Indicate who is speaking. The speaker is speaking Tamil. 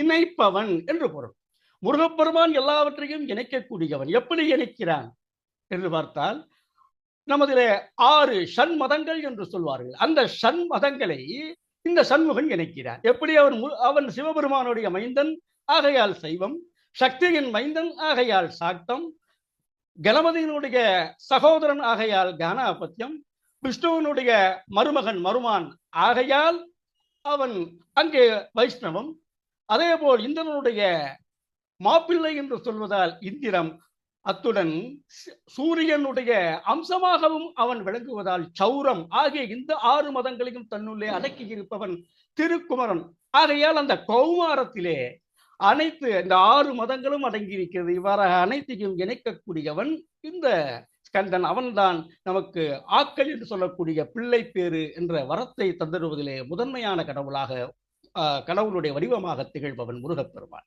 Speaker 1: இணைப்பவன் என்று பொருள். முருகப்பெருமான் எல்லாவற்றையும் இணைக்கக்கூடியவன். எப்படி இணைக்கிறான் என்று பார்த்தால், நமதிலே 6 ஷண்மதங்கள் என்று சொல்வார்கள். அந்த ஷண்மதங்களை இந்த சண்முகன் இணைக்கிறான். எப்படி அவன் சிவபெருமானுடைய மைந்தன், ஆகையால் சைவம், சக்தியின் மைந்தன், ஆகையால் சாக்தம், கணபதியினுடைய சகோதரன், ஆகையால் கானாபத்தியம், விஷ்ணுவனுடைய மருமகன் மருமான், ஆகையால் அவன் அங்கே வைஷ்ணவம், அதேபோல் இந்திரனுடைய மாப்பிள்ளை என்று சொல்வதால் இந்திரம், அத்துடன் சூரியனுடைய அம்சமாகவும் அவன் விளங்குவதால் சௌரம் ஆகிய இந்த 6 மதங்களையும் தன்னுள்ளே அடக்கி இருப்பவன் திருக்குமரன். ஆகையால் அந்த கௌமாரத்திலே அனைத்து இந்த 6 மதங்களும் அடங்கியிருக்கிறது. இவ்வாறாக அனைத்தையும் இணைக்கக்கூடியவன் இந்த ஸ்கந்தன். அவன்தான் நமக்கு ஆக்கள் என்று சொல்லக்கூடிய பிள்ளை பேறு என்ற வரத்தை தந்திருவதிலே முதன்மையான கடவுளாக, கடவுளுடைய வடிவமாக திகழ்பவன் முருகப்பெருமான்.